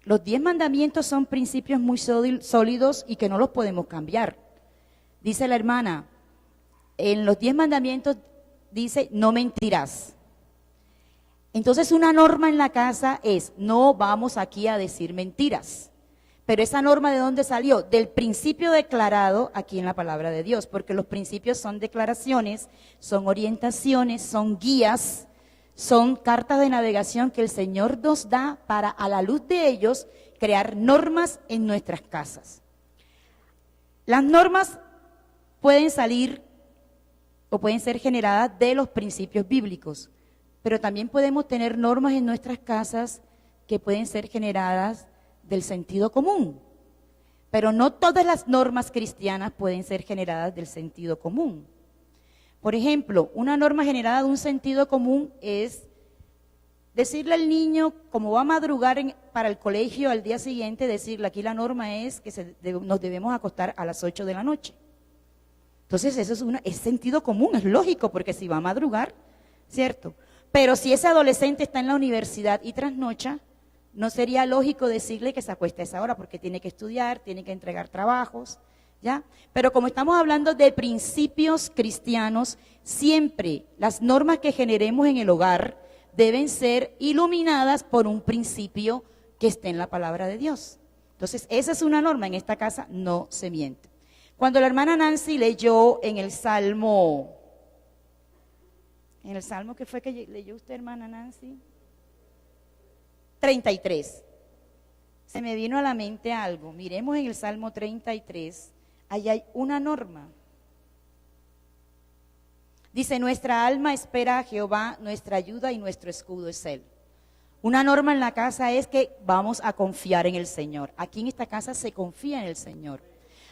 Los 10 mandamientos son principios muy sólidos y que no los podemos cambiar. Dice la hermana, en los 10 mandamientos dice, no mentirás. Entonces una norma en la casa es, no vamos aquí a decir mentiras. Pero esa norma, ¿de dónde salió? Del principio declarado aquí en la palabra de Dios, porque los principios son declaraciones, son orientaciones, son guías, son cartas de navegación que el Señor nos da para, a la luz de ellos, crear normas en nuestras casas. Las normas pueden salir o pueden ser generadas de los principios bíblicos, pero también podemos tener normas en nuestras casas que pueden ser generadas del sentido común. Pero no todas las normas cristianas pueden ser generadas del sentido común. Por ejemplo, una norma generada de un sentido común es decirle al niño, como va a madrugar para el colegio al día siguiente, decirle, aquí la norma es que nos debemos acostar a las 8 de la noche. Entonces eso es sentido común, es lógico, porque si va a madrugar, ¿cierto? Pero si ese adolescente está en la universidad y trasnocha, no sería lógico decirle que se acueste a esa hora porque tiene que estudiar, tiene que entregar trabajos, ¿ya? Pero como estamos hablando de principios cristianos, siempre las normas que generemos en el hogar deben ser iluminadas por un principio que esté en la palabra de Dios. Entonces, esa es una norma, en esta casa no se miente. Cuando la hermana Nancy leyó en el Salmo ¿qué fue que leyó usted, hermana Nancy? 33. Se me vino a la mente algo. Miremos en el Salmo 33, ahí hay una norma. Dice, nuestra alma espera a Jehová, nuestra ayuda y nuestro escudo es Él. Una norma en la casa es que vamos a confiar en el Señor. Aquí en esta casa se confía en el Señor.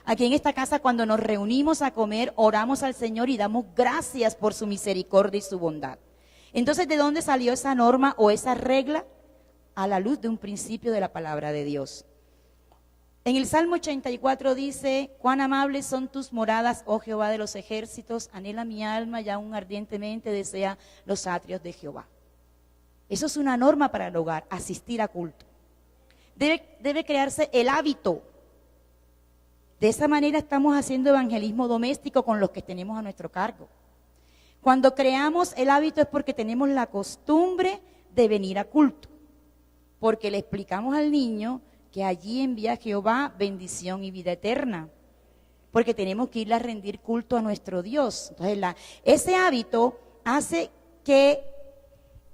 Aquí en esta casa cuando nos reunimos a comer, oramos al Señor y damos gracias por su misericordia y su bondad. Entonces, ¿de dónde salió esa norma o esa regla? A la luz de un principio de la palabra de Dios. En el Salmo 84 dice, cuán amables son tus moradas, oh Jehová de los ejércitos, anhela mi alma y aún ardientemente desea los atrios de Jehová. Eso es una norma para el hogar, asistir a culto. Debe crearse el hábito. De esa manera estamos haciendo evangelismo doméstico con los que tenemos a nuestro cargo. Cuando creamos el hábito es porque tenemos la costumbre de venir a culto. Porque le explicamos al niño que allí envía Jehová bendición y vida eterna. Porque tenemos que ir a rendir culto a nuestro Dios. Entonces, ese hábito hace que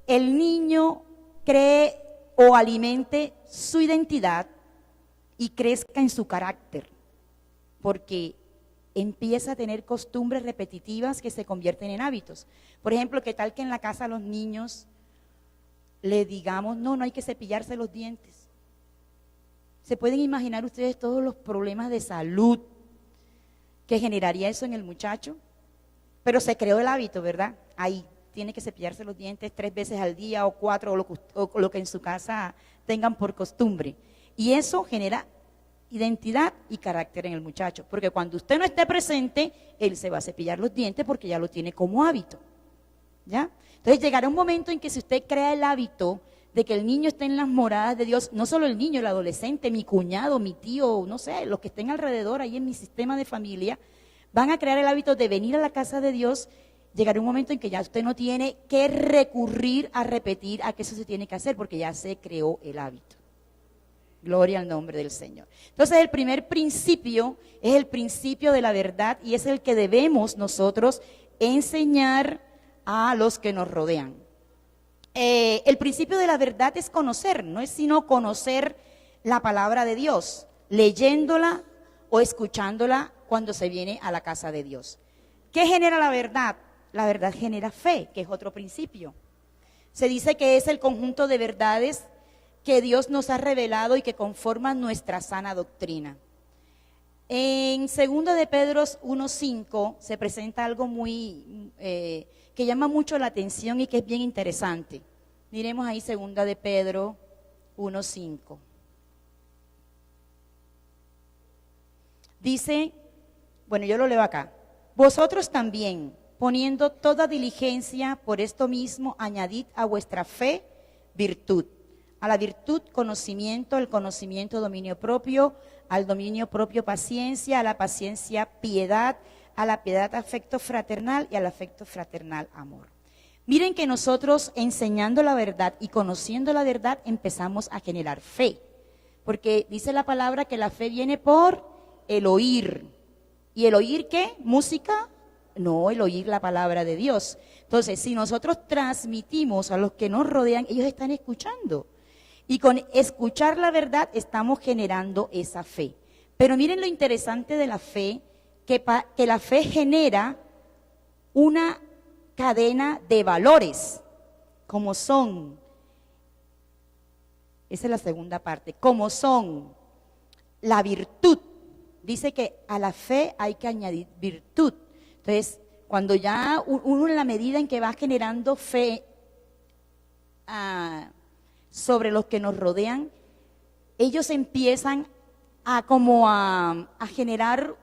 el niño cree o alimente su identidad y crezca en su carácter. Porque empieza a tener costumbres repetitivas que se convierten en hábitos. Por ejemplo, ¿qué tal que en la casa a los niños le digamos, no hay que cepillarse los dientes? ¿Se pueden imaginar ustedes todos los problemas de salud que generaría eso en el muchacho? Pero se creó el hábito, ¿verdad? Ahí tiene que cepillarse los dientes 3 veces al día o 4 o lo que en su casa tengan por costumbre. Y eso genera identidad y carácter en el muchacho, porque cuando usted no esté presente, él se va a cepillar los dientes porque ya lo tiene como hábito, ¿ya? Entonces llegará un momento en que si usted crea el hábito de que el niño esté en las moradas de Dios, no solo el niño, el adolescente, mi cuñado, mi tío, no sé, los que estén alrededor ahí en mi sistema de familia, van a crear el hábito de venir a la casa de Dios. Llegará un momento en que ya usted no tiene que recurrir a repetir a que eso se tiene que hacer, porque ya se creó el hábito. Gloria al nombre del Señor. Entonces el primer principio es el principio de la verdad y es el que debemos nosotros enseñar a los que nos rodean. El principio de la verdad es conocer, no es sino conocer la palabra de Dios, leyéndola o escuchándola cuando se viene a la casa de Dios. ¿Qué genera la verdad? La verdad genera fe, que es otro principio. Se dice que es el conjunto de verdades que Dios nos ha revelado y que conforman nuestra sana doctrina. En 2 de Pedro 1:5 se presenta algo muy que llama mucho la atención y que es bien interesante. Miremos ahí 2 de Pedro 1:5. Dice, bueno, yo lo leo acá. Vosotros también, poniendo toda diligencia por esto mismo, añadid a vuestra fe virtud, A la virtud, conocimiento, al conocimiento, dominio propio, al dominio propio, paciencia, a la paciencia, piedad, a la piedad, afecto fraternal y al afecto fraternal, amor. Miren que nosotros enseñando la verdad y conociendo la verdad empezamos a generar fe, porque dice la palabra que la fe viene por el oír. ¿Y el oír qué? ¿Música? No, el oír la palabra de Dios. Entonces, si nosotros transmitimos a los que nos rodean, ellos están escuchando. Y con escuchar la verdad estamos generando esa fe. Pero miren lo interesante de la fe, que la fe genera una cadena de valores, como son, esa es la segunda parte, como son la virtud. Dice que a la fe hay que añadir virtud. Entonces, cuando ya uno en la medida en que va generando fe sobre los que nos rodean, ellos empiezan a generar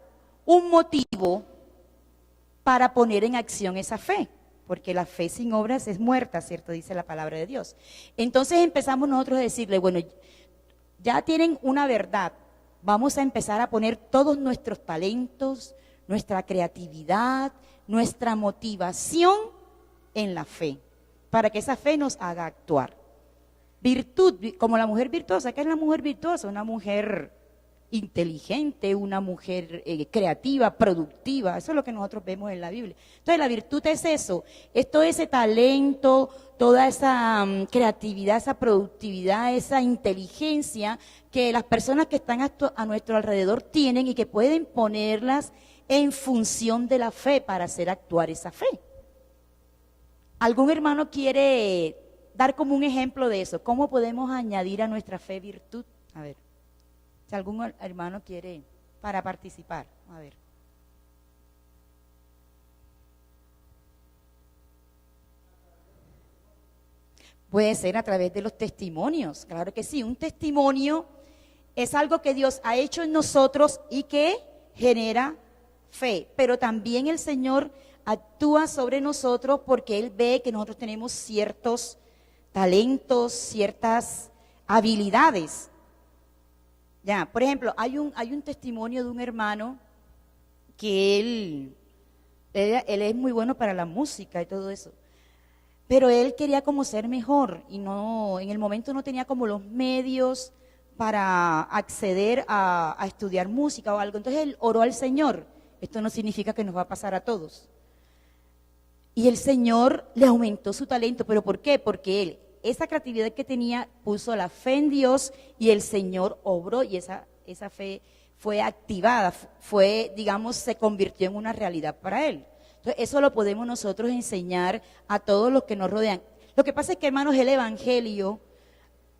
un motivo para poner en acción esa fe, porque la fe sin obras es muerta, ¿cierto? Dice la palabra de Dios. Entonces empezamos nosotros a decirle, bueno, ya tienen una verdad, vamos a empezar a poner todos nuestros talentos, nuestra creatividad, nuestra motivación en la fe, para que esa fe nos haga actuar. Virtud, como la mujer virtuosa. ¿Qué es la mujer virtuosa? Una mujer inteligente, una mujer creativa, productiva. Eso es lo que nosotros vemos en la Biblia. Entonces la virtud es eso, es todo ese talento, toda esa creatividad, esa productividad, esa inteligencia que las personas que están a nuestro alrededor tienen y que pueden ponerlas en función de la fe para hacer actuar esa fe. ¿Algún hermano quiere dar como un ejemplo de eso? ¿Cómo podemos añadir a nuestra fe virtud? A ver, si algún hermano quiere para participar, a ver. Puede ser a través de los testimonios, claro que sí. Un testimonio es algo que Dios ha hecho en nosotros y que genera fe, pero también el Señor actúa sobre nosotros porque Él ve que nosotros tenemos ciertos talentos, ciertas habilidades. Ya, por ejemplo, hay un testimonio de un hermano que él es muy bueno para la música y todo eso, pero él quería como ser mejor y no, en el momento no tenía como los medios para acceder a estudiar música o algo. Entonces él oró al Señor. Esto no significa que nos va a pasar a todos. Y el Señor le aumentó su talento. ¿Pero por qué? Porque él, esa creatividad que tenía, puso la fe en Dios y el Señor obró y esa fe fue activada, digamos, se convirtió en una realidad para él. Entonces eso lo podemos nosotros enseñar a todos los que nos rodean. Lo que pasa es que, hermanos, el Evangelio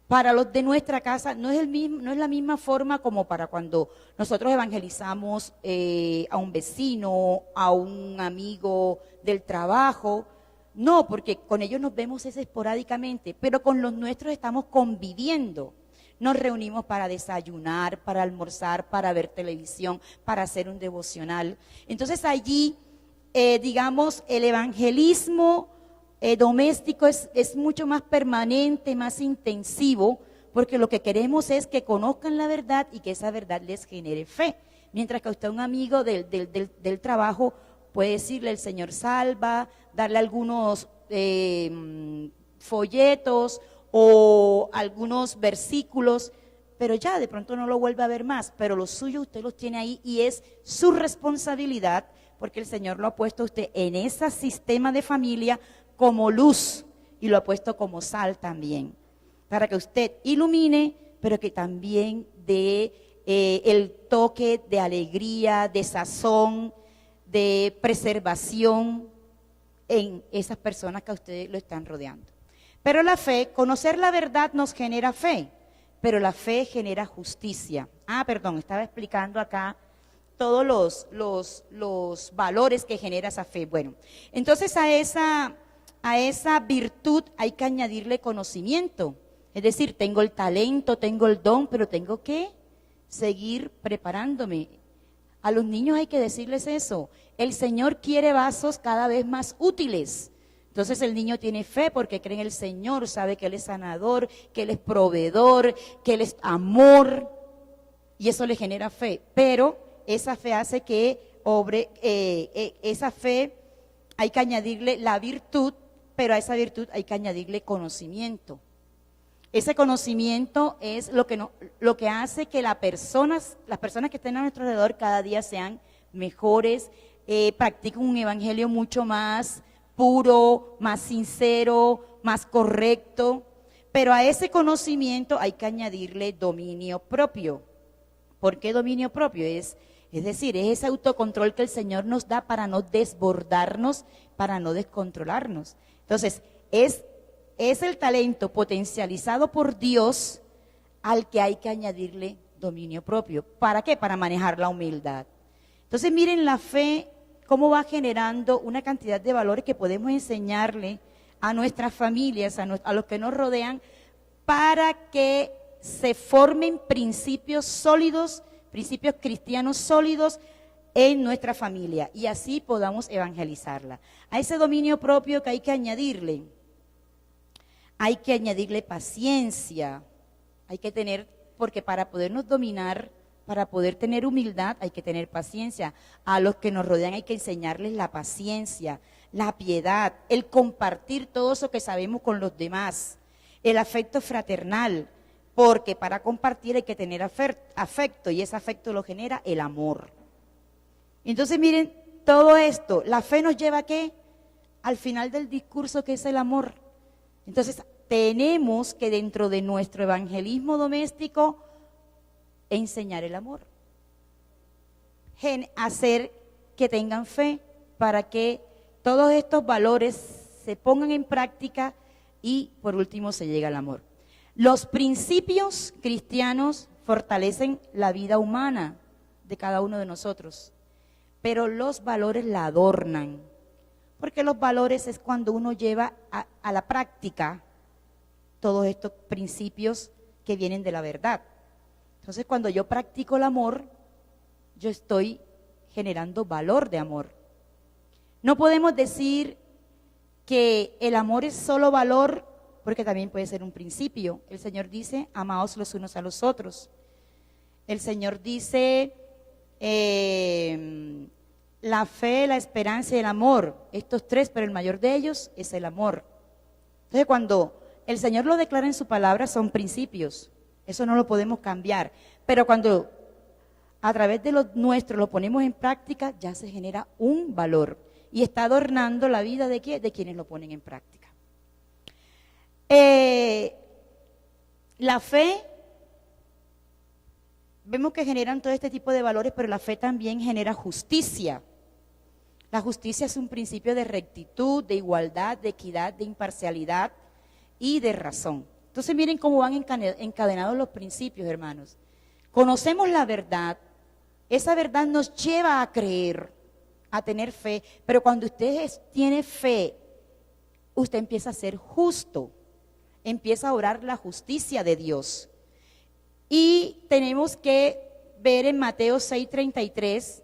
para los de nuestra casa no es la misma forma como para cuando nosotros evangelizamos a un vecino, a un amigo del trabajo. No, porque con ellos nos vemos esporádicamente, pero con los nuestros estamos conviviendo. Nos reunimos para desayunar, para almorzar, para ver televisión, para hacer un devocional. Entonces allí, digamos, el evangelismo doméstico es mucho más permanente, más intensivo, porque lo que queremos es que conozcan la verdad y que esa verdad les genere fe. Mientras que a usted, un amigo del trabajo, puede decirle el Señor salva, darle algunos folletos o algunos versículos, pero ya de pronto no lo vuelve a ver más. Pero los suyos usted los tiene ahí y es su responsabilidad, porque el Señor lo ha puesto a usted en ese sistema de familia como luz y lo ha puesto como sal también, para que usted ilumine, pero que también dé el toque de alegría, de sazón, de preservación en esas personas que a ustedes lo están rodeando. Pero la fe, conocer la verdad nos genera fe, pero la fe genera justicia. Estaba explicando acá todos los valores que genera esa fe. Bueno, entonces a esa virtud hay que añadirle conocimiento. Es decir, tengo el talento, tengo el don, pero tengo que seguir preparándome. A los niños hay que decirles eso. El Señor quiere vasos cada vez más útiles. Entonces el niño tiene fe porque cree en el Señor, sabe que Él es sanador, que Él es proveedor, que Él es amor, y eso le genera fe. Pero esa fe hace que obre, esa fe hay que añadirle la virtud, pero a esa virtud hay que añadirle conocimiento. Ese conocimiento es lo que hace que las personas que estén a nuestro alrededor cada día sean mejores, practiquen un evangelio mucho más puro, más sincero, más correcto. Pero a ese conocimiento hay que añadirle dominio propio. ¿Por qué dominio propio? Es decir, es ese autocontrol que el Señor nos da para no desbordarnos, para no descontrolarnos. Entonces, es el talento potencializado por Dios al que hay que añadirle dominio propio. ¿Para qué? Para manejar la humildad. Entonces miren la fe, cómo va generando una cantidad de valores que podemos enseñarle a nuestras familias, a los que nos rodean, para que se formen principios sólidos, principios cristianos sólidos en nuestra familia y así podamos evangelizarla. A ese dominio propio que hay que añadirle paciencia, hay que tener, porque para podernos dominar, para poder tener humildad, hay que tener paciencia. A los que nos rodean hay que enseñarles la paciencia, la piedad, el compartir todo eso que sabemos con los demás, el afecto fraternal, porque para compartir hay que tener afecto y ese afecto lo genera el amor. Entonces miren, todo esto, la fe nos lleva ¿a qué? Al final del discurso, que es el amor. Entonces, tenemos que dentro de nuestro evangelismo doméstico enseñar el amor. Hacer que tengan fe para que todos estos valores se pongan en práctica y por último se llega al amor. Los principios cristianos fortalecen la vida humana de cada uno de nosotros, pero los valores la adornan. Porque los valores es cuando uno lleva a la práctica todos estos principios que vienen de la verdad. Entonces, cuando yo practico el amor, yo estoy generando valor de amor. No podemos decir que el amor es solo valor, porque también puede ser un principio. El Señor dice, amaos los unos a los otros. El Señor dice, la fe, la esperanza y el amor, estos tres, pero el mayor de ellos es el amor. Entonces, cuando el Señor lo declara en su palabra, son principios, eso no lo podemos cambiar, pero cuando a través de lo nuestro lo ponemos en práctica, ya se genera un valor y está adornando la vida de quienes lo ponen en práctica. La fe, vemos que generan todo este tipo de valores, pero la fe también genera justicia. La justicia es un principio de rectitud, de igualdad, de equidad, de imparcialidad y de razón. Entonces miren cómo van encadenados los principios, hermanos. Conocemos la verdad, esa verdad nos lleva a creer, a tener fe, pero cuando usted tiene fe, usted empieza a ser justo, empieza a orar la justicia de Dios. Y tenemos que ver en Mateo 6:33,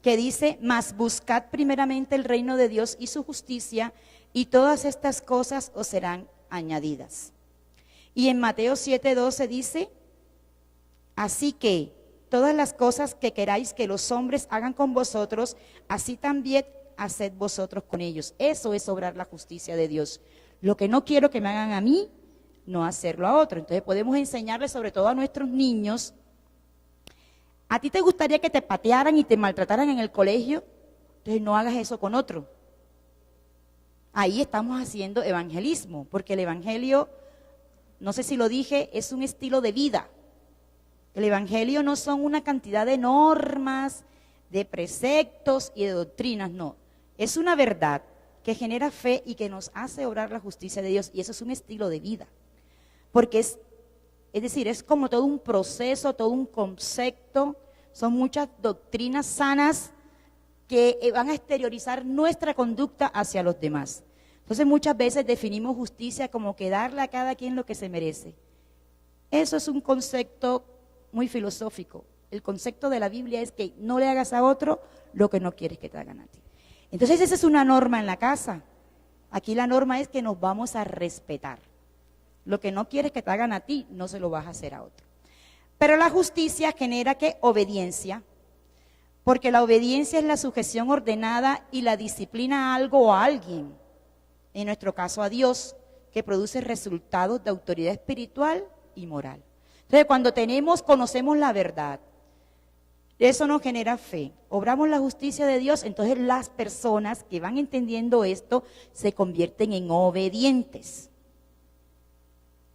que dice, mas buscad primeramente el reino de Dios y su justicia, y todas estas cosas os serán añadidas. Y en Mateo 7:12 dice, así que todas las cosas que queráis que los hombres hagan con vosotros, así también haced vosotros con ellos. Eso es obrar la justicia de Dios. Lo que no quiero que me hagan a mí, no hacerlo a otro. Entonces podemos enseñarles, sobre todo a nuestros niños, ¿a ti te gustaría que te patearan y te maltrataran en el colegio? Entonces no hagas eso con otro. Ahí estamos haciendo evangelismo, porque el evangelio, no sé si lo dije, es un estilo de vida. El evangelio no son una cantidad de normas, de preceptos y de doctrinas, no. Es una verdad que genera fe y que nos hace obrar la justicia de Dios, y eso es un estilo de vida. Porque es decir, es como todo un proceso, todo un concepto, son muchas doctrinas sanas que van a exteriorizar nuestra conducta hacia los demás. Entonces muchas veces definimos justicia como que darle a cada quien lo que se merece. Eso es un concepto muy filosófico. El concepto de la Biblia es que no le hagas a otro lo que no quieres que te hagan a ti. Entonces esa es una norma en la casa. Aquí la norma es que nos vamos a respetar. Lo que no quieres que te hagan a ti, no se lo vas a hacer a otro. Pero la justicia genera ¿qué? Obediencia. Porque la obediencia es la sujeción ordenada y la disciplina a algo o a alguien. En nuestro caso a Dios, que produce resultados de autoridad espiritual y moral. Entonces, cuando conocemos la verdad, eso nos genera fe. Obramos la justicia de Dios, entonces las personas que van entendiendo esto se convierten en obedientes.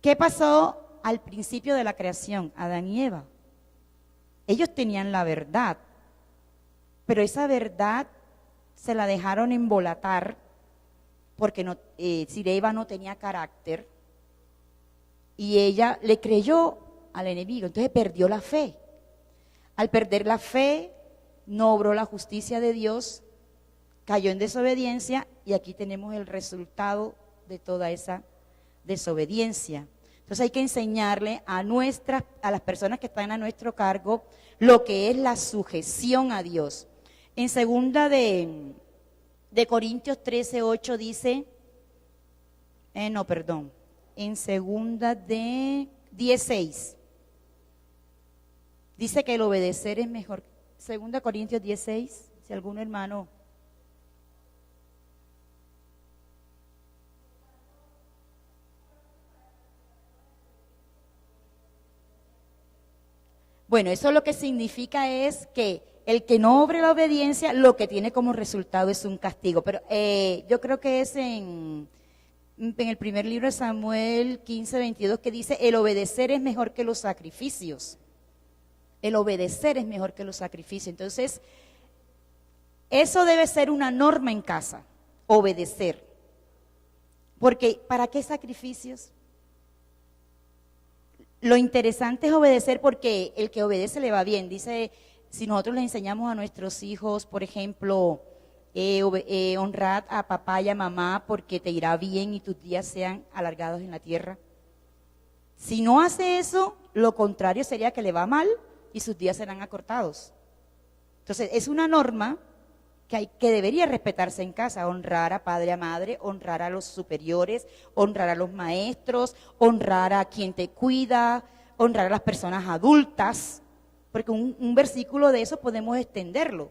¿Qué pasó al principio de la creación? Adán y Eva. Ellos tenían la verdad, pero esa verdad se la dejaron embolatar porque si Eva no tenía carácter y ella le creyó al enemigo, entonces perdió la fe. Al perder la fe, no obró la justicia de Dios, cayó en desobediencia y aquí tenemos el resultado de toda esa desobediencia. Entonces hay que enseñarle a las personas que están a nuestro cargo lo que es la sujeción a Dios. En segunda de Corintios 13:8 dice, en segunda de 10:6. Dice que el obedecer es mejor. 2 Corintios 10:6, si algún hermano. Bueno, eso lo que significa es que el que no obre la obediencia, lo que tiene como resultado es un castigo. Pero yo creo que es en el primer libro de Samuel 15:22 que dice, el obedecer es mejor que los sacrificios. El obedecer es mejor que los sacrificios. Entonces, eso debe ser una norma en casa, obedecer. Porque, ¿para qué sacrificios? Lo interesante es obedecer porque el que obedece le va bien. Dice, si nosotros le enseñamos a nuestros hijos, por ejemplo, honrad a papá y a mamá porque te irá bien y tus días sean alargados en la tierra. Si no hace eso, lo contrario sería que le va mal y sus días serán acortados. Entonces, es una norma que debería respetarse en casa, honrar a padre, a madre, honrar a los superiores, honrar a los maestros, honrar a quien te cuida, honrar a las personas adultas, porque un versículo de eso podemos extenderlo.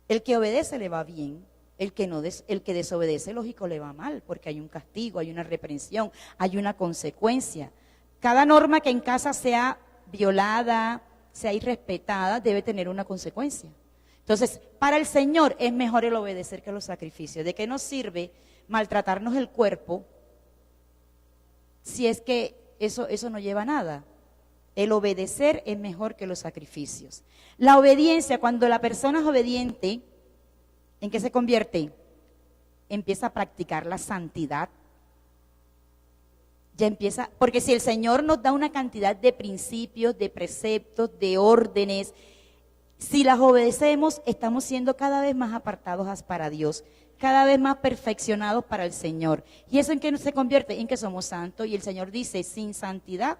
El que obedece le va bien, el que desobedece, lógico, le va mal, porque hay un castigo, hay una reprensión, hay una consecuencia. Cada norma que en casa sea violada, sea irrespetada, debe tener una consecuencia. Entonces, para el Señor es mejor el obedecer que los sacrificios. ¿De qué nos sirve maltratarnos el cuerpo si es que eso no lleva a nada? El obedecer es mejor que los sacrificios. La obediencia, cuando la persona es obediente, ¿en qué se convierte? Empieza a practicar la santidad. Ya empieza, porque si el Señor nos da una cantidad de principios, de preceptos, de órdenes, si las obedecemos, estamos siendo cada vez más apartados para Dios, cada vez más perfeccionados para el Señor. ¿Y eso en qué se convierte? En que somos santos. Y el Señor dice, sin santidad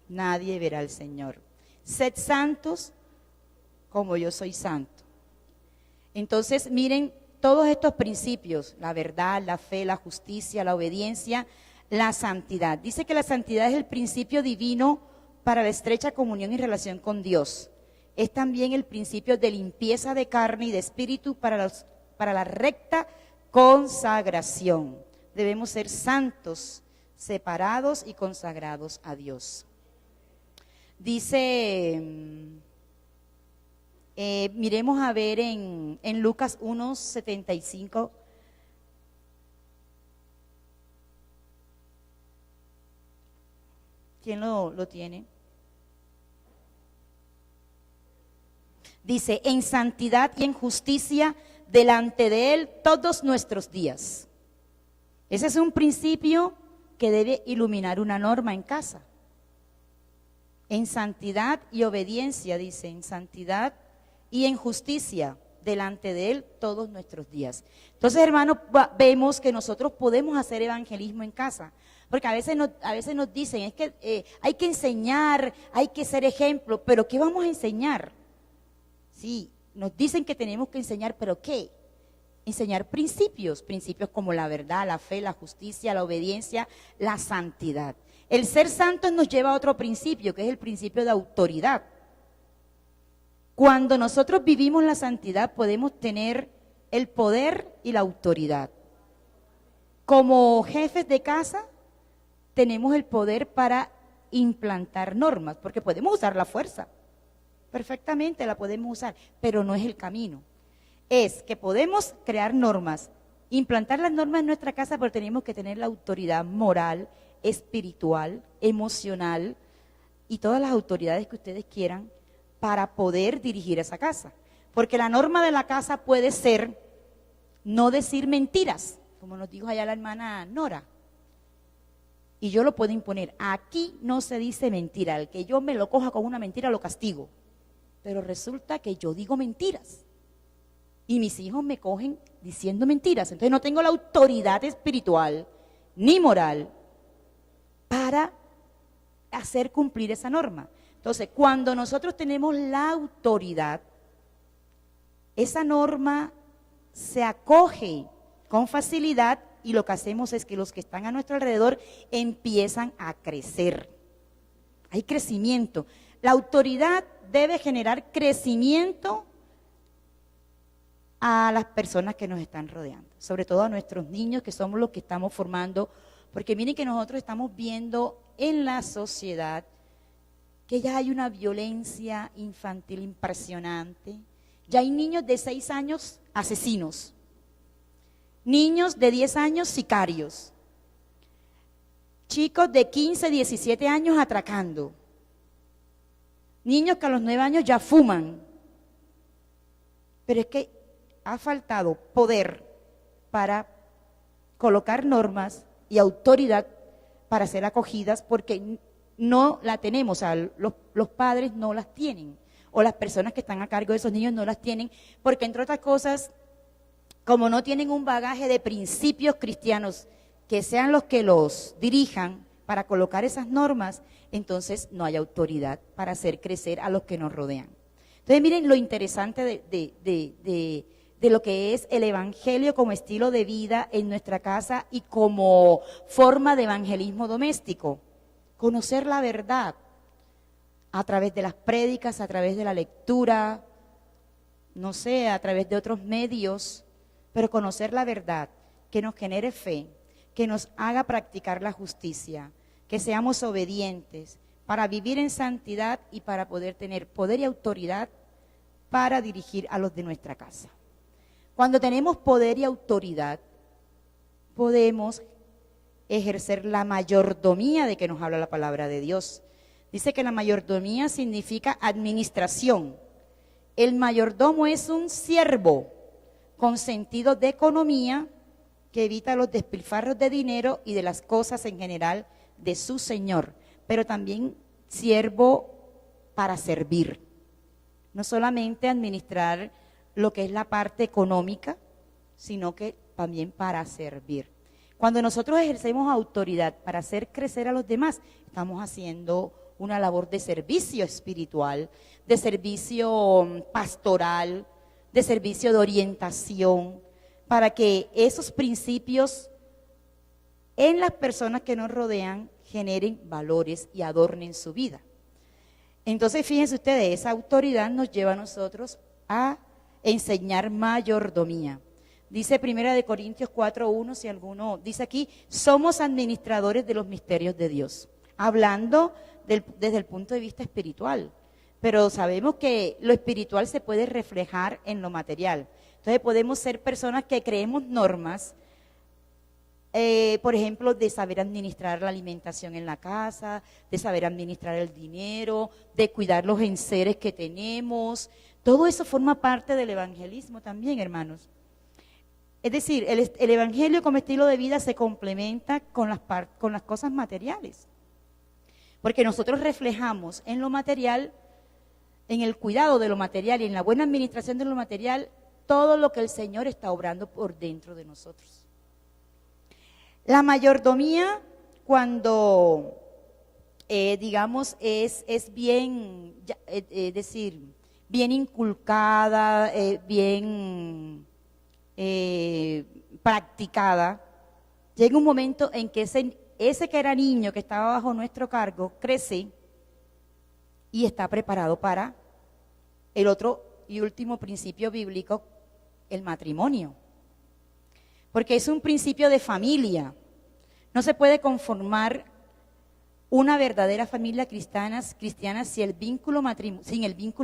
nadie verá al Señor. Sed santos como yo soy santo. Entonces, miren, todos estos principios, la verdad, la fe, la justicia, la obediencia, la santidad. Dice que la santidad es el principio divino para la estrecha comunión y relación con Dios. Es también el principio de limpieza de carne y de espíritu para la recta consagración. Debemos ser santos, separados y consagrados a Dios. Dice, miremos a ver en Lucas 1:75. ¿Quién lo tiene? Dice, en santidad y en justicia delante de Él todos nuestros días. Ese es un principio que debe iluminar una norma en casa. En santidad y obediencia, dice, en santidad y en justicia delante de Él todos nuestros días. Entonces, hermanos, vemos que nosotros podemos hacer evangelismo en casa. Porque a veces nos dicen, es que hay que enseñar, hay que ser ejemplo, pero ¿qué vamos a enseñar? Sí, nos dicen que tenemos que enseñar, pero ¿qué? enseñar principios, principios como la verdad, la fe, la justicia, la obediencia, la santidad. El ser santos nos lleva a otro principio, que es el principio de autoridad. Cuando nosotros vivimos la santidad, podemos tener el poder y la autoridad. Como jefes de casa, tenemos el poder para implantar normas, porque podemos usar la fuerza. Perfectamente la podemos usar, pero no es el camino. Es que podemos crear normas, implantar las normas en nuestra casa, pero tenemos que tener la autoridad moral, espiritual, emocional y todas las autoridades que ustedes quieran para poder dirigir esa casa. Porque la norma de la casa puede ser no decir mentiras, como nos dijo allá la hermana Nora. Y yo lo puedo imponer. Aquí no se dice mentira. Al que yo me lo coja con una mentira lo castigo. Pero resulta que yo digo mentiras. Y mis hijos me cogen diciendo mentiras. Entonces no tengo la autoridad espiritual ni moral para hacer cumplir esa norma. Entonces, cuando nosotros tenemos la autoridad, esa norma se acoge con facilidad y lo que hacemos es que los que están a nuestro alrededor empiezan a crecer. Hay crecimiento. La autoridad debe generar crecimiento a las personas que nos están rodeando, sobre todo a nuestros niños, que somos los que estamos formando, porque miren que nosotros estamos viendo en la sociedad que ya hay una violencia infantil impresionante. Ya hay niños de 6 años asesinos, niños de 10 años sicarios, chicos de 15, 17 años atracando, niños que a los 9 años ya fuman. Pero es que ha faltado poder para colocar normas y autoridad para ser acogidas, porque no la tenemos, o sea, los padres no las tienen, o las personas que están a cargo de esos niños no las tienen, porque entre otras cosas, como no tienen un bagaje de principios cristianos que sean los que los dirijan para colocar esas normas, entonces no hay autoridad para hacer crecer a los que nos rodean. Entonces miren lo interesante de lo que es el evangelio como estilo de vida en nuestra casa y como forma de evangelismo doméstico. Conocer la verdad a través de las prédicas, a través de la lectura, no sé, a través de otros medios, pero conocer la verdad que nos genere fe, que nos haga practicar la justicia, que seamos obedientes para vivir en santidad y para poder tener poder y autoridad para dirigir a los de nuestra casa. Cuando tenemos poder y autoridad, podemos ejercer la mayordomía de que nos habla la palabra de Dios. Dice que la mayordomía significa administración. El mayordomo es un siervo con sentido de economía que evita los despilfarros de dinero y de las cosas en general de su señor, pero también siervo para servir. No solamente administrar lo que es la parte económica, sino que también para servir. Cuando nosotros ejercemos autoridad para hacer crecer a los demás, estamos haciendo una labor de servicio espiritual, de servicio pastoral, de servicio de orientación, para que esos principios en las personas que nos rodean generen valores y adornen su vida. Entonces, fíjense ustedes, esa autoridad nos lleva a nosotros a enseñar mayordomía. Dice 1 Corintios 4:1, si alguno dice aquí, somos administradores de los misterios de Dios, hablando desde el punto de vista espiritual, pero sabemos que lo espiritual se puede reflejar en lo material. Entonces podemos ser personas que creemos normas, por ejemplo, de saber administrar la alimentación en la casa, de saber administrar el dinero, de cuidar los enseres que tenemos. Todo eso forma parte del evangelismo también, hermanos. Es decir, el evangelio como estilo de vida se complementa con las cosas materiales. Porque nosotros reflejamos en lo material, en el cuidado de lo material y en la buena administración de lo material, todo lo que el Señor está obrando por dentro de nosotros. La mayordomía, cuando, digamos, es bien, es decir, bien inculcada, bien practicada, llega un momento en que ese que era niño, que estaba bajo nuestro cargo, crece y está preparado para el otro y último principio bíblico, el matrimonio. Porque es un principio de familia. No se puede conformar una verdadera familia cristiana sin el vínculo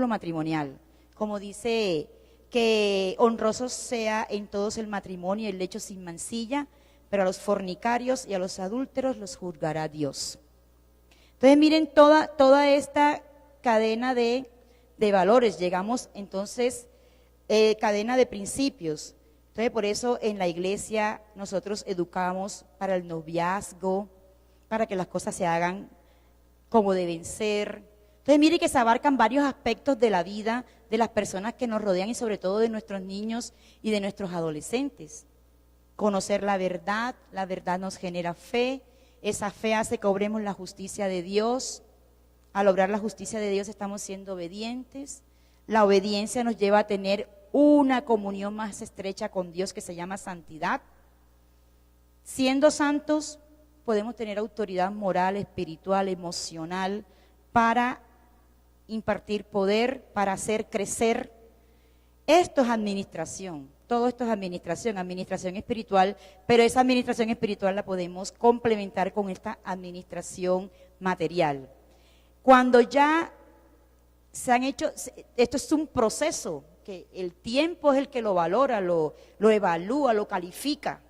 matrimonial. Como dice, que honroso sea en todos el matrimonio y el lecho sin mancilla, pero a los fornicarios y a los adúlteros los juzgará Dios. Entonces miren toda esta cadena de valores, llegamos entonces, cadena de principios. Entonces por eso en la iglesia nosotros educamos para el noviazgo, para que las cosas se hagan como deben ser. Entonces mire que se abarcan varios aspectos de la vida de las personas que nos rodean y sobre todo de nuestros niños y de nuestros adolescentes. Conocer la verdad nos genera fe, esa fe hace que obremos la justicia de Dios. Al obrar la justicia de Dios estamos siendo obedientes. La obediencia nos lleva a tener una comunión más estrecha con Dios que se llama santidad. Siendo santos podemos tener autoridad moral, espiritual, emocional para impartir poder, para hacer crecer. Esto es administración, todo esto es administración espiritual, pero esa administración espiritual la podemos complementar con esta administración material. Cuando ya se han hecho, esto es un proceso, que el tiempo es el que lo valora, lo evalúa, lo califica.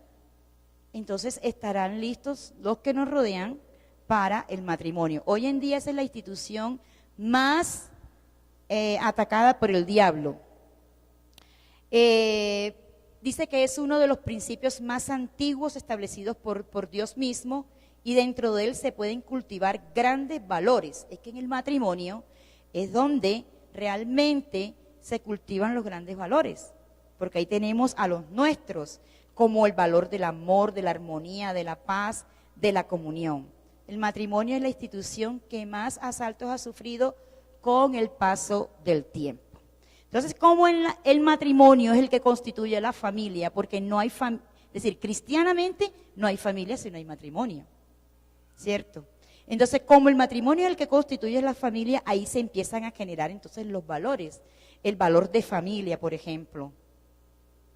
Entonces estarán listos los que nos rodean para el matrimonio. Hoy en día esa es la institución más atacada por el diablo. Dice que es uno de los principios más antiguos establecidos por Dios mismo y dentro de él se pueden cultivar grandes valores. Es que en el matrimonio es donde realmente se cultivan los grandes valores, porque ahí tenemos a los nuestros, como el valor del amor, de la armonía, de la paz, de la comunión. El matrimonio es la institución que más asaltos ha sufrido con el paso del tiempo. Entonces, ¿cómo el matrimonio es el que constituye la familia? Porque no hay familia, es decir, cristianamente no hay familia si no hay matrimonio, ¿cierto? Entonces, como el matrimonio es el que constituye la familia, ahí se empiezan a generar entonces los valores. El valor de familia, por ejemplo.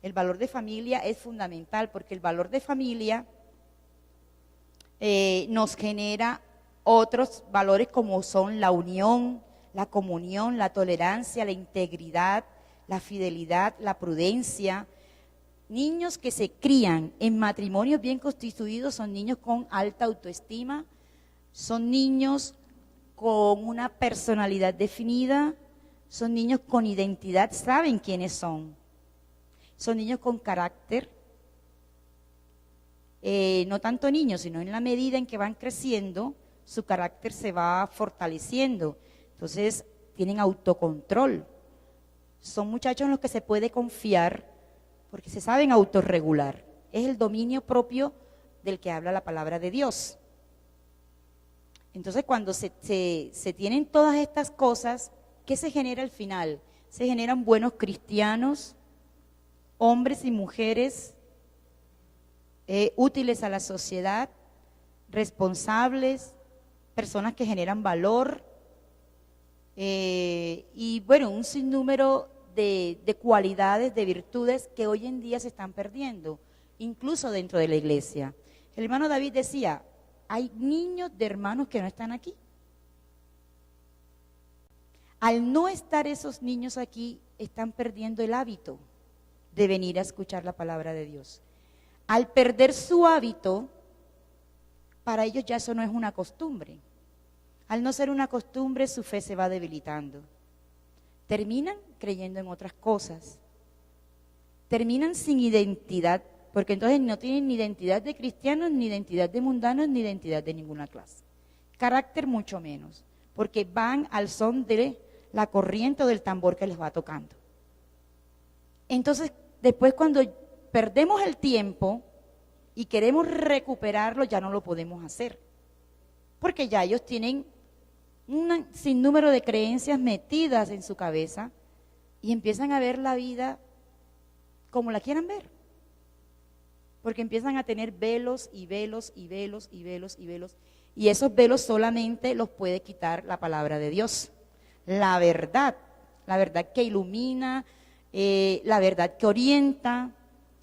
El valor de familia es fundamental porque el valor de familia nos genera otros valores como son la unión, la comunión, la tolerancia, la integridad, la fidelidad, la prudencia. Niños que se crían en matrimonios bien constituidos son niños con alta autoestima, son niños con una personalidad definida, son niños con identidad, saben quiénes son. Son niños con carácter, no tanto niños, sino en la medida en que van creciendo, su carácter se va fortaleciendo. Entonces, tienen autocontrol. Son muchachos en los que se puede confiar porque se saben autorregular. Es el dominio propio del que habla la palabra de Dios. Entonces, cuando se tienen todas estas cosas, ¿qué se genera al final? Se generan buenos cristianos, hombres y mujeres útiles a la sociedad, responsables, personas que generan valor y bueno, un sinnúmero de cualidades, de virtudes que hoy en día se están perdiendo, incluso dentro de la iglesia. El hermano David decía, hay niños de hermanos que no están aquí. Al no estar esos niños aquí, están perdiendo el hábito de venir a escuchar la palabra de Dios. Al perder su hábito, para ellos ya eso no es una costumbre. Al no ser una costumbre, su fe se va debilitando. Terminan creyendo en otras cosas. Terminan sin identidad, porque entonces no tienen ni identidad de cristianos, ni identidad de mundanos, ni identidad de ninguna clase. Carácter mucho menos, porque van al son de la corriente o del tambor que les va tocando. Entonces, después cuando perdemos el tiempo y queremos recuperarlo, ya no lo podemos hacer, porque ya ellos tienen un sinnúmero de creencias metidas en su cabeza y empiezan a ver la vida como la quieran ver. porque empiezan a tener velos y velos y velos y velos y velos, y esos velos solamente los puede quitar la palabra de Dios, la verdad que ilumina, la verdad que orienta,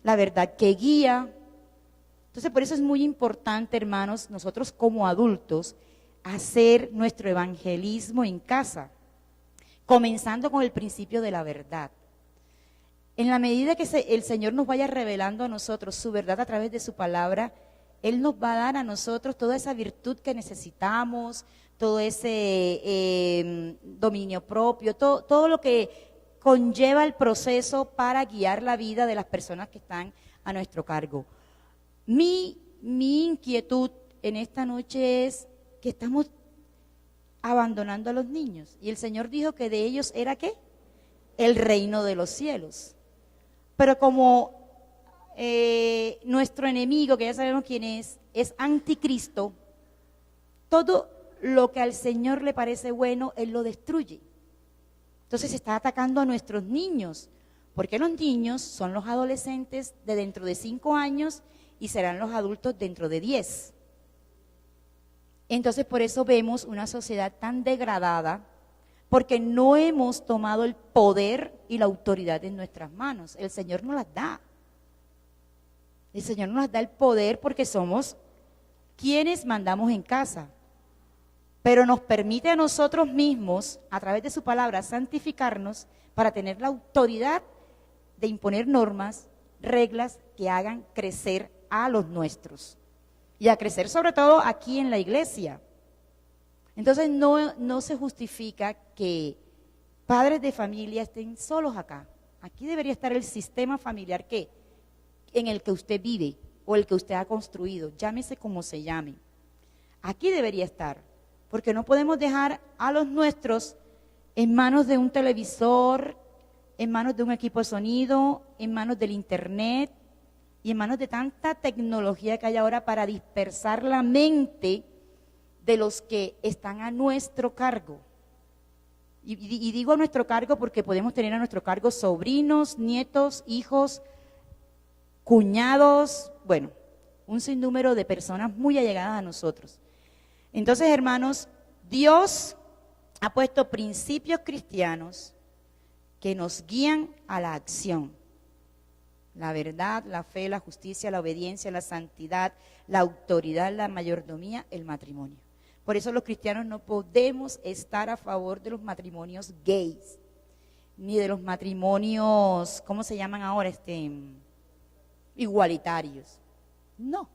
la verdad que guía. Entonces, por eso es muy importante, hermanos, nosotros como adultos, hacer nuestro evangelismo en casa, comenzando con el principio de la verdad. En la medida que el Señor nos vaya revelando a nosotros su verdad a través de su palabra, Él nos va a dar a nosotros toda esa virtud que necesitamos, todo ese dominio propio, todo lo que conlleva el proceso para guiar la vida de las personas que están a nuestro cargo. Mi inquietud en esta noche es que estamos abandonando a los niños. Y el Señor dijo que de ellos era ¿qué? El reino de los cielos. Pero como nuestro enemigo, que ya sabemos quién es anticristo, todo lo que al Señor le parece bueno, Él lo destruye. Entonces se está atacando a nuestros niños, porque los niños son los adolescentes de dentro de 5 años y serán los adultos dentro de 10. Entonces por eso vemos una sociedad tan degradada, porque no hemos tomado el poder y la autoridad en nuestras manos. El Señor nos las da. El Señor nos da el poder porque somos quienes mandamos en casa. Pero nos permite a nosotros mismos, a través de su palabra, santificarnos para tener la autoridad de imponer normas, reglas que hagan crecer a los nuestros. Y a crecer sobre todo aquí en la iglesia. Entonces no se justifica que padres de familia estén solos acá. Aquí debería estar el sistema familiar en el que usted vive o el que usted ha construido, llámese como se llame. Aquí debería estar, porque no podemos dejar a los nuestros en manos de un televisor, en manos de un equipo de sonido, en manos del internet y en manos de tanta tecnología que hay ahora para dispersar la mente de los que están a nuestro cargo. Y digo a nuestro cargo porque podemos tener a nuestro cargo sobrinos, nietos, hijos, cuñados, bueno, un sinnúmero de personas muy allegadas a nosotros. Entonces, hermanos, Dios ha puesto principios cristianos que nos guían a la acción. La verdad, la fe, la justicia, la obediencia, la santidad, la autoridad, la mayordomía, el matrimonio. Por eso los cristianos no podemos estar a favor de los matrimonios gays, ni de los matrimonios, ¿cómo se llaman ahora? Igualitarios. No,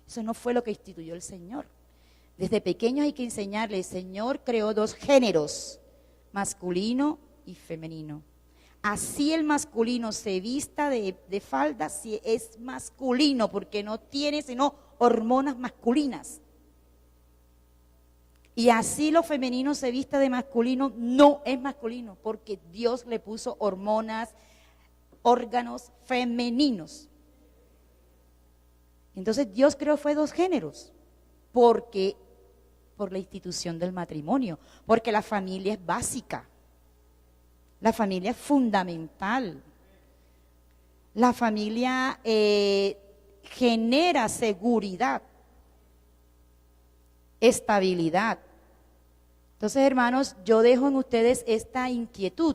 eso no fue lo que instituyó el Señor. Desde pequeños hay que enseñarle, el Señor creó 2 géneros, masculino y femenino. Así el masculino se vista de falda, si es masculino, porque no tiene sino hormonas masculinas. Y así lo femenino se vista de masculino, no es masculino, porque Dios le puso hormonas, órganos femeninos. Entonces Dios creó fue 2 géneros, por la institución del matrimonio, porque la familia es básica, la familia es fundamental, la familia genera seguridad, estabilidad. Entonces, hermanos, yo dejo en ustedes esta inquietud.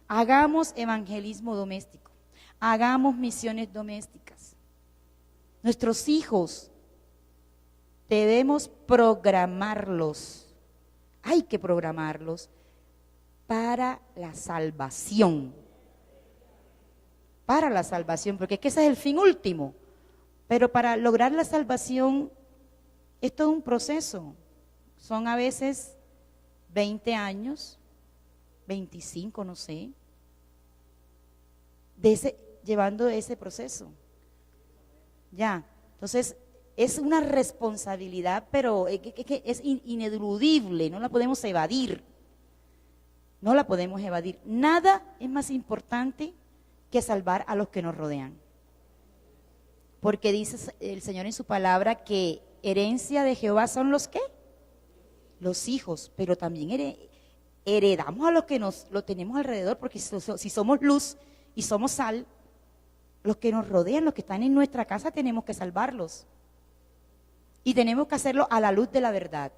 Hagamos evangelismo doméstico, hagamos misiones domésticas. Nuestros hijos debemos programarlos, hay que programarlos para la salvación, porque es que ese es el fin último. Pero para lograr la salvación es todo un proceso, son a veces 20 años, 25, no sé, llevando ese proceso. Ya, entonces es una responsabilidad, pero es ineludible, no la podemos evadir. No la podemos evadir. Nada es más importante que salvar a los que nos rodean. Porque dice el Señor en su palabra que herencia de Jehová son los ¿qué? Los hijos, pero también heredamos a los que lo tenemos alrededor, porque si somos luz y somos sal, los que nos rodean, los que están en nuestra casa, tenemos que salvarlos. Y tenemos que hacerlo a la luz de la verdad,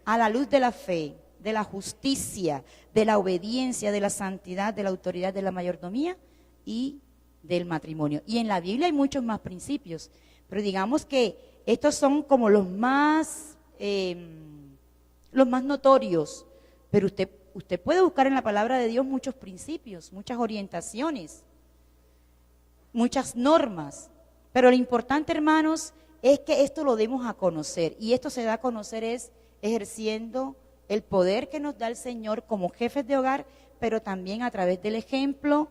a la luz de la fe, de la justicia, de la obediencia, de la santidad, de la autoridad, de la mayordomía y del matrimonio. Y en la Biblia hay muchos más principios, pero digamos que estos son como los más notorios. Pero usted puede buscar en la palabra de Dios muchos principios, muchas orientaciones, muchas normas. Pero lo importante, hermanos, es que esto lo demos a conocer. Y esto se da a conocer es ejerciendo el poder que nos da el Señor como jefes de hogar, pero también a través del ejemplo,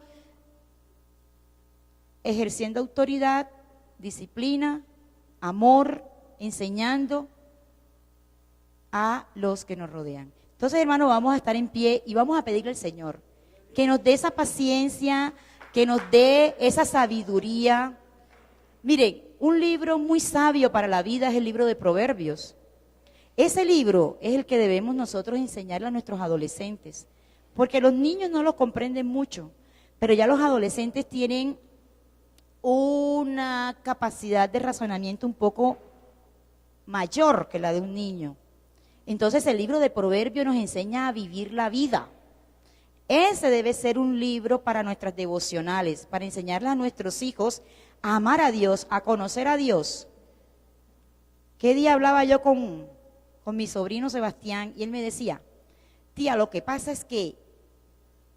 ejerciendo autoridad, disciplina, amor, enseñando a los que nos rodean. Entonces, hermanos, vamos a estar en pie y vamos a pedirle al Señor que nos dé esa paciencia, que nos dé esa sabiduría. Miren, un libro muy sabio para la vida es el libro de Proverbios. Ese libro es el que debemos nosotros enseñarle a nuestros adolescentes, porque los niños no lo comprenden mucho, pero ya los adolescentes tienen una capacidad de razonamiento un poco mayor que la de un niño. Entonces el libro de Proverbios nos enseña a vivir la vida. Ese debe ser un libro para nuestras devocionales, para enseñarle a nuestros hijos a amar a Dios, a conocer a Dios. ¿Qué día hablaba yo con mi sobrino Sebastián? Y él me decía, tía, lo que pasa es que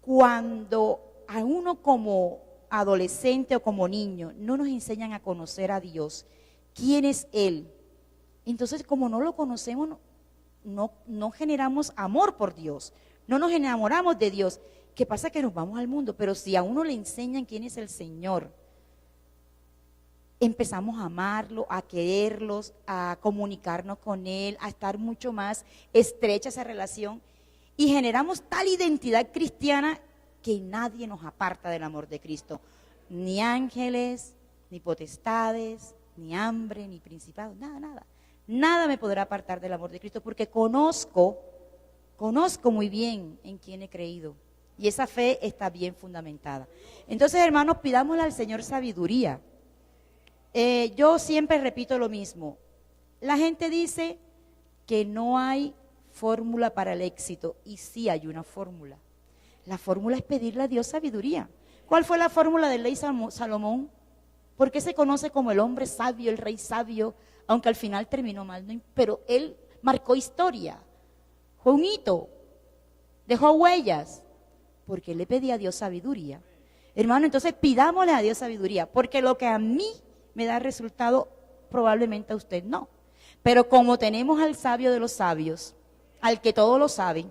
cuando a uno como adolescente o como niño no nos enseñan a conocer a Dios, ¿quién es Él? Entonces, como no lo conocemos, no generamos amor por Dios, no nos enamoramos de Dios. ¿Qué pasa? Que nos vamos al mundo, pero si a uno le enseñan quién es el Señor, empezamos a amarlo, a quererlos, a comunicarnos con Él, a estar mucho más estrecha esa relación y generamos tal identidad cristiana que nadie nos aparta del amor de Cristo, ni ángeles, ni potestades, ni hambre, ni principados, nada me podrá apartar del amor de Cristo, porque conozco muy bien en quién he creído, y esa fe está bien fundamentada. Entonces, hermanos, pidámosle al Señor sabiduría. Yo siempre repito lo mismo, la gente dice que no hay fórmula para el éxito, y sí hay una fórmula. La fórmula es pedirle a Dios sabiduría. ¿Cuál fue la fórmula del rey Salomón? ¿Por qué se conoce como el hombre sabio, el rey sabio? Aunque al final terminó mal, ¿no? Pero él marcó historia, fue un hito, dejó huellas, porque él le pedía a Dios sabiduría. Hermano, entonces pidámosle a Dios sabiduría, porque lo que a mí me da resultado, probablemente a usted no. Pero como tenemos al sabio de los sabios, al que todo lo sabe,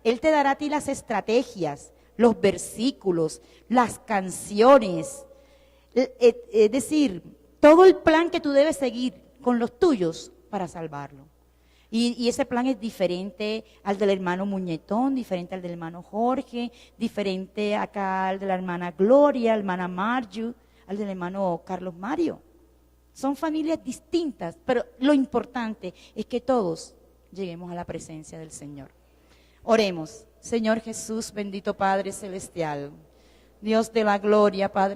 Él te dará a ti las estrategias, los versículos, las canciones, es decir, todo el plan que tú debes seguir con los tuyos para salvarlo. Y ese plan es diferente al del hermano Muñetón, diferente al del hermano Jorge, diferente acá al de la hermana Gloria, hermana Marju, al del hermano Carlos Mario. Son familias distintas, pero lo importante es que todos lleguemos a la presencia del Señor. Oremos. Señor Jesús, bendito Padre Celestial, Dios de la gloria, Padre.